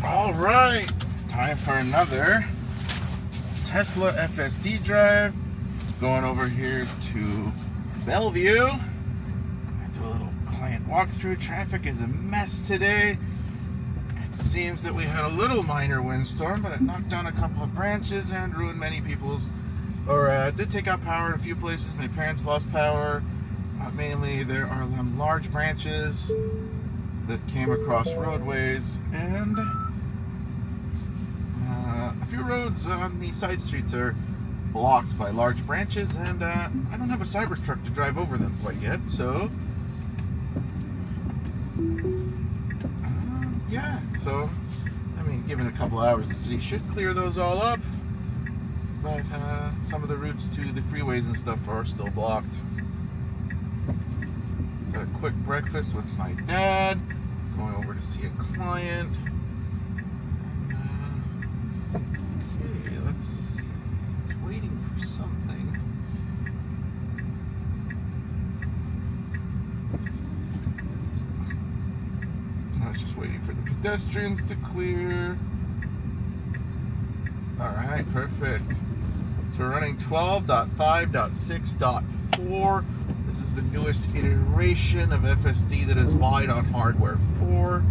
All right, time for another Tesla FSD drive. Going over here to Bellevue. I do a little client walkthrough. Traffic is a mess today. It seems that we had a little minor windstorm, but it knocked down a couple of branches and ruined many people's, did take out power in a few places. My parents lost power. Mainly there are large branches that came across roadways, and a few roads on the side streets are blocked by large branches, and I don't have a Cybertruck to drive over them quite yet, so given a couple hours, the city should clear those all up, but some of the routes to the freeways and stuff are still blocked. So a quick breakfast with my dad, going over to see a client. Okay, let's see. It's waiting for something. I was just waiting for the pedestrians to clear. Alright, perfect. So we're running 12.5.6.4. This is the newest iteration of FSD that is wide on hardware 4.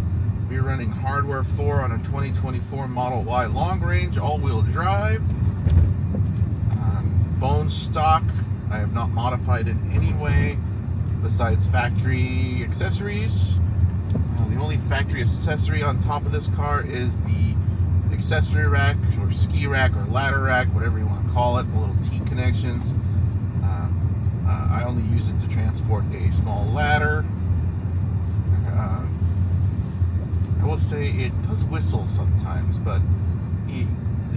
We're running hardware 4 on a 2024 Model Y long range all-wheel drive. Bone stock. I have not modified in any way besides factory accessories. The only factory accessory on top of this car is the accessory rack or ski rack or ladder rack, whatever you want to call it, the little T connections. I only use it to transport a small ladder. I will say it does whistle sometimes, but it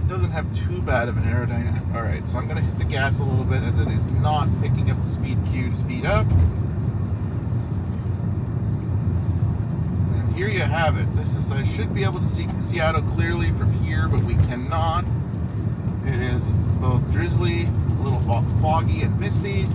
doesn't have too bad of an aerodynamic. Alright, so I'm going to hit the gas a little bit as it is not picking up the speed cue to speed up. And here you have it. I should be able to see Seattle clearly from here, but we cannot. It is both drizzly, a little foggy and misty.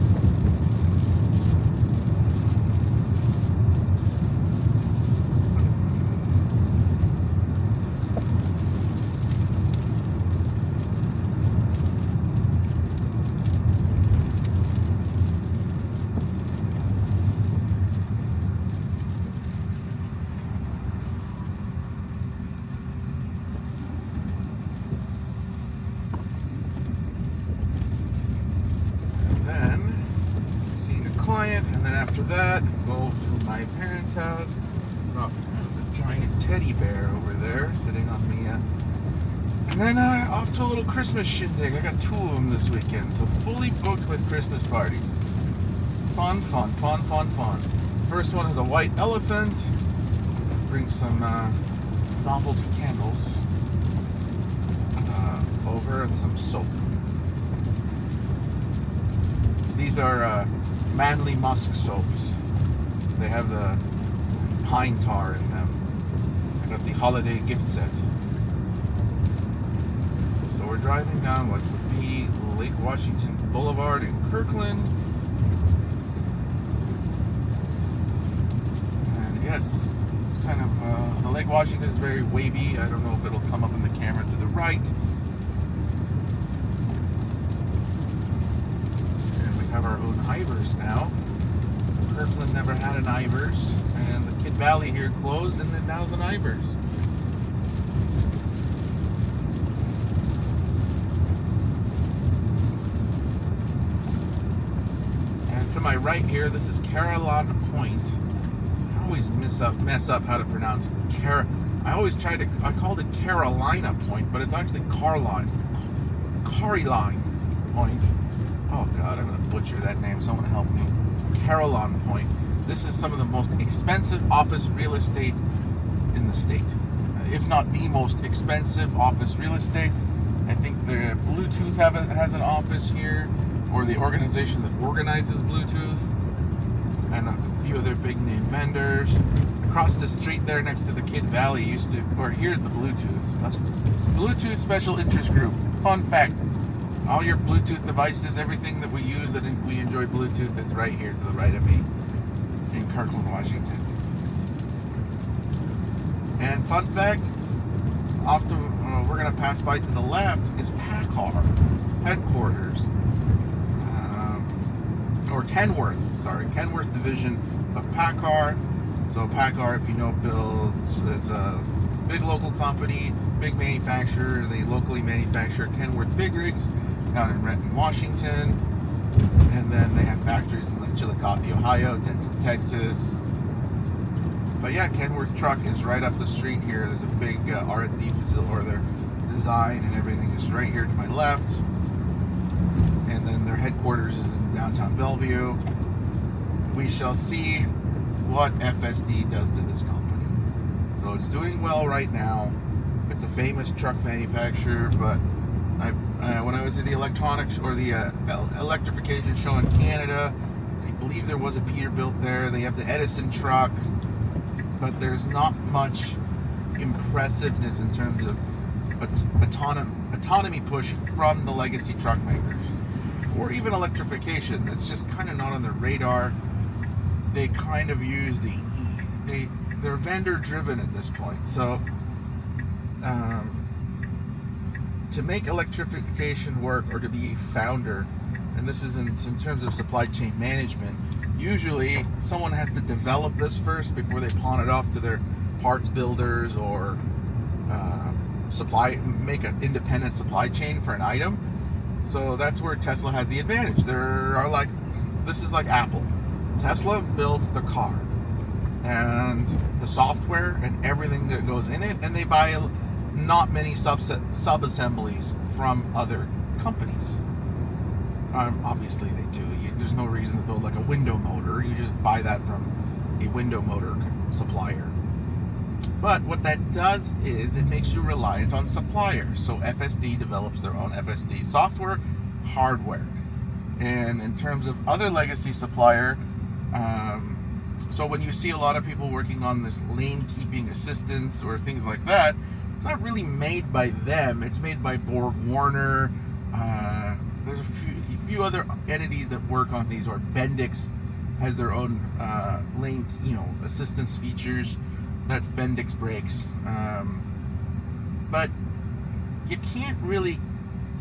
And then after that, go to my parents' house. Oh, there's a giant teddy bear over there sitting on the. And then off to a little Christmas shindig. I got 2 of them this weekend, so fully booked with Christmas parties. Fun, fun, fun, fun, fun. First one is a white elephant. Bring some novelty candles over and some soap. These are Manly Musk soaps. They have the pine tar in them. I got the holiday gift set. So we're driving down what would be Lake Washington Boulevard in Kirkland. And yes, it's kind of, the Lake Washington is very wavy. I don't know if it'll come up in the camera to the right. Our own Ivers now. Kirkland never had an Ivers, and the Kid Valley here closed, and then now's an Ivers. And to my right here, this is Carolina Point. I always mess up how to pronounce I called it Carolina Point, but it's actually Caroline Point. Oh God, I'm going to butcher that name. Someone help me. Caroline Point. This is some of the most expensive office real estate in the state. If not the most expensive office real estate. I think the Bluetooth has an office here, or the organization that organizes Bluetooth, and a few other big name vendors. Across the street there next to the Kid Valley here's the Bluetooth. It's Bluetooth Special Interest Group. Fun fact. All your Bluetooth devices, everything that we use that we enjoy Bluetooth is right here to the right of me in Kirkland, Washington. And fun fact, we're going to pass by to the left is PACCAR headquarters, or Kenworth division of PACCAR. So PACCAR, if you know, builds is a big local company, big manufacturer. They locally manufacture Kenworth big rigs down in Renton, Washington, and then they have factories in like Chillicothe, Ohio, Denton, Texas. But yeah, Kenworth truck is right up the street here. There's a big R&D facility, or their design and everything is right here to my left. And then their headquarters is in downtown Bellevue. We shall see what FSD does to this company. So it's doing well right now. It's a famous truck manufacturer, but when I was at the electronics or the electrification show in Canada, I believe there was a Peterbilt there. They have the Edison truck, but there's not much impressiveness in terms of autonomy push from the legacy truck makers, or even electrification. It's just kind of not on their radar. They kind of use they're vendor driven at this point. So to make electrification work, or to be a founder, and this is in terms of supply chain management, usually someone has to develop this first before they pawn it off to their parts builders, or make an independent supply chain for an item. So that's where Tesla has the advantage. This is like Apple. Tesla builds the car and the software and everything that goes in it, and they buy not many sub-assemblies from other companies. Obviously they do. There's no reason to build like a window motor. You just buy that from a window motor supplier. But what that does is it makes you reliant on suppliers. So FSD develops their own FSD software, hardware. And in terms of other legacy supplier, so when you see a lot of people working on this lane keeping assistance or things like that, it's not really made by them. It's made by Borg Warner. There's a few other entities that work on these, or Bendix has their own lane, assistance features. That's Bendix brakes. But you can't really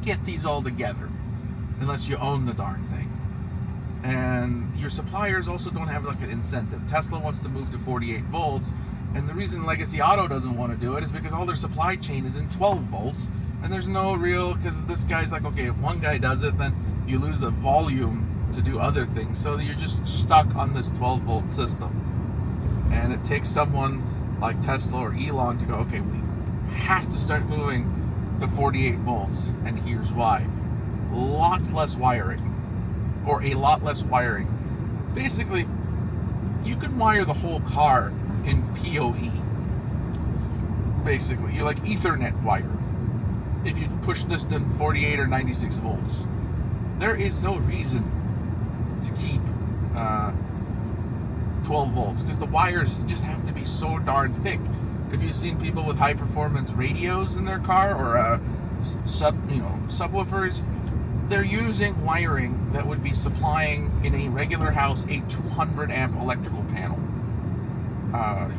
get these all together unless you own the darn thing. And your suppliers also don't have like an incentive. Tesla wants to move to 48 volts, and the reason Legacy Auto doesn't want to do it is because all their supply chain is in 12 volts, and there's no real, because this guy's like, okay, if one guy does it, then you lose the volume to do other things, so you're just stuck on this 12 volt system. And it takes someone like Tesla or Elon to go, okay, we have to start moving to 48 volts, and here's why. Lots less wiring, or a lot less wiring. Basically, you can wire the whole car in PoE. Basically, you're like Ethernet wire. If you push this to 48 or 96 volts, there is no reason to keep 12 volts, because the wires just have to be so darn thick. If you've seen people with high performance radios in their car, or subwoofers, they're using wiring that would be supplying in a regular house a 200 amp electrical panel.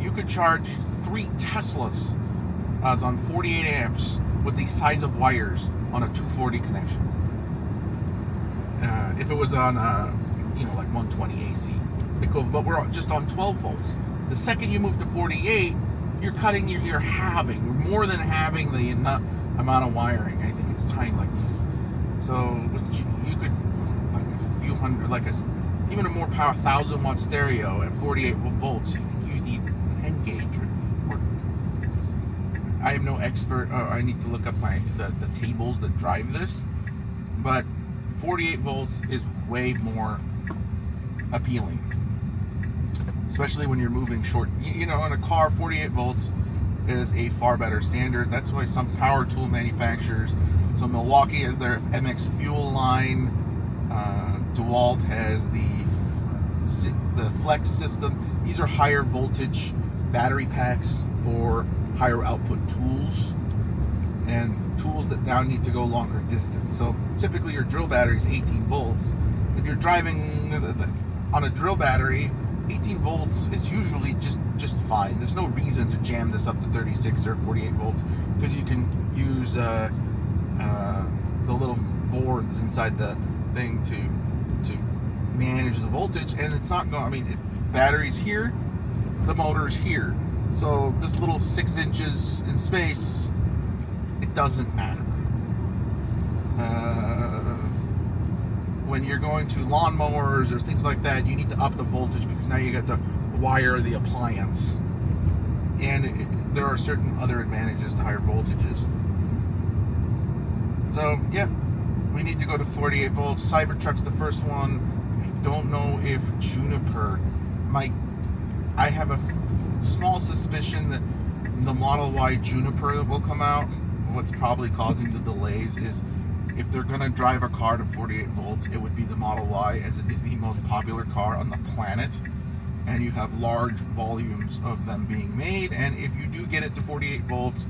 You could charge 3 Teslas on 48 amps with the size of wires on a 240 connection. If it was on like 120 AC, but we're just on 12 volts. The second you move to 48, you're more than halving the amount of wiring. I think it's time so you could, like a few hundred, even a more power 1,000 watt stereo at 48 volts. You think you need 10 gauge or I am no expert. I need to look up the tables that drive this, but 48 volts is way more appealing, especially when you're moving short. In a car, 48 volts is a far better standard. That's why some power tool manufacturers, so Milwaukee has their MX Fuel line, DeWalt has the Flex system. These are higher voltage battery packs for higher output tools, and tools that now need to go longer distance. So typically your drill battery is 18 volts. If you're driving on a drill battery 18 volts is usually just fine. There's no reason to jam this up to 36 or 48 volts because you can use the little boards inside the thing to manage the voltage, and it's not going. I mean, battery's here, the motor's here, so this little 6 inches in space, it doesn't matter. When you're going to lawnmowers or things like that, you need to up the voltage because now you got to wire the appliance, and there are certain other advantages to higher voltages. So yeah, we need to go to 48 volts. Cybertruck's the first one. I don't know if Juniper I have a small suspicion that the Model Y Juniper will come out. What's probably causing the delays is if they're going to drive a car to 48 volts, it would be the Model Y, as it is the most popular car on the planet, and you have large volumes of them being made, and if you do get it to 48 volts,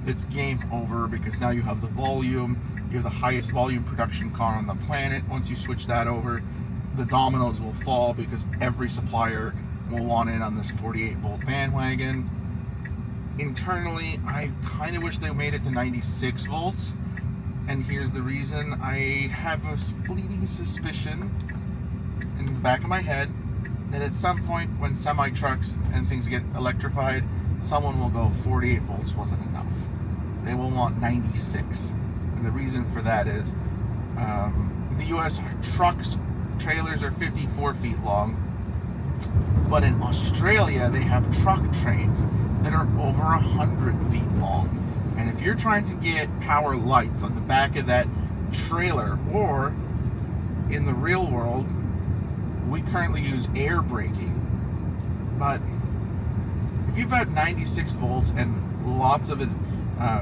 it's game over because now you have the volume, you have the highest volume production car on the planet. Once you switch that over, the dominoes will fall because every supplier will want in on this 48 volt bandwagon. Internally, I kind of wish they made it to 96 volts. And here's the reason. I have a fleeting suspicion in the back of my head that at some point when semi-trucks and things get electrified, someone will go 48 volts wasn't enough. They will want 96. And the reason for that is in the US, trailers are 54 feet long. But in Australia, they have truck trains that are over 100 feet long. And if you're trying to get power lights on the back of that trailer, or in the real world, we currently use air braking. But if you've got 96 volts and lots of it,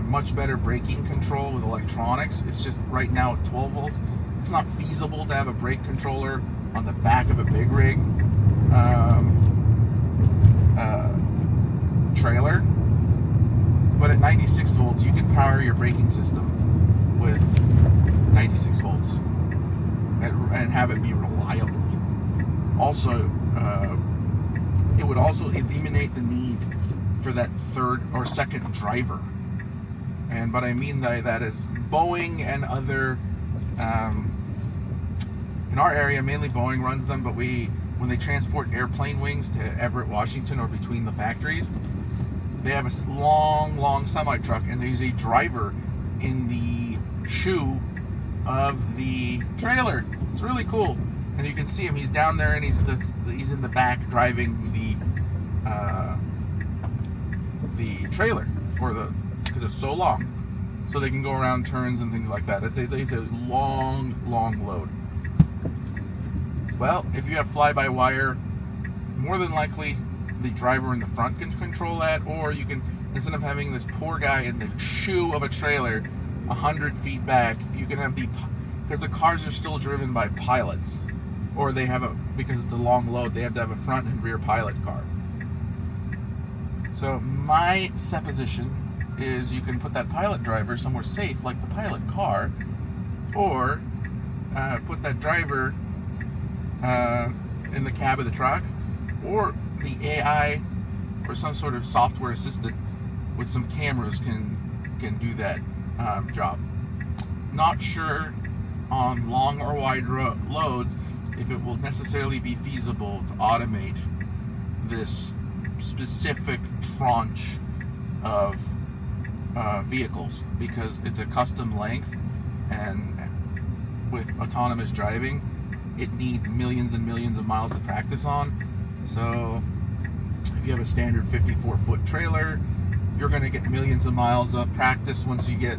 much better braking control with electronics, it's just right now at 12 volts, it's not feasible to have a brake controller on the back of a big rig trailer. But at 96 volts, you can power your braking system with 96 volts and have it be reliable. Also, it would also eliminate the need for that third or second driver. And what I mean by that is Boeing and other, in our area, mainly Boeing runs them, but when they transport airplane wings to Everett, Washington, or between the factories, they have a long semi-truck, and there's a driver in the shoe of the trailer. It's really cool, and you can see him. He's down there, and he's in the back driving the trailer, because it's so long, so they can go around turns and things like that. It's a long load. Well, if you have fly-by-wire, more than likely the driver in the front can control that, or you can, instead of having this poor guy in the shoe of a trailer 100 feet back, you can have because the cars are still driven by pilots, or they have because it's a long load, they have to have a front and rear pilot car. So my supposition is you can put that pilot driver somewhere safe, like the pilot car, or put that driver in the cab of the truck, or the AI or some sort of software assistant with some cameras can do that job. Not sure on long or wide loads if it will necessarily be feasible to automate this specific tranche of vehicles, because it's a custom length, and with autonomous driving, it needs millions and millions of miles to practice on. So if you have a standard 54-foot trailer, you're going to get millions of miles of practice. Once you get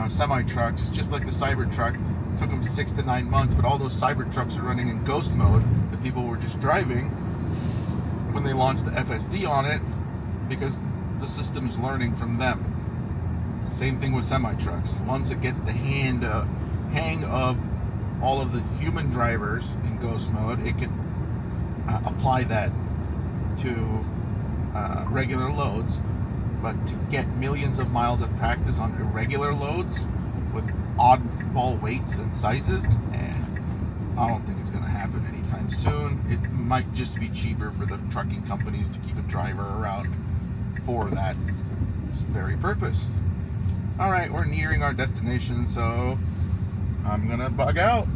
semi-trucks, just like the Cybertruck, took them 6 to 9 months, but all those Cybertrucks are running in ghost mode that people were just driving when they launched the FSD on it, because the system's learning from them. Same thing with semi-trucks. Once it gets the hang of all of the human drivers in ghost mode, it can apply that to regular loads. But to get millions of miles of practice on irregular loads with oddball weights and sizes, I don't think it's going to happen anytime soon. It might just be cheaper for the trucking companies to keep a driver around for that very purpose. All right, we're nearing our destination, so I'm going to bug out.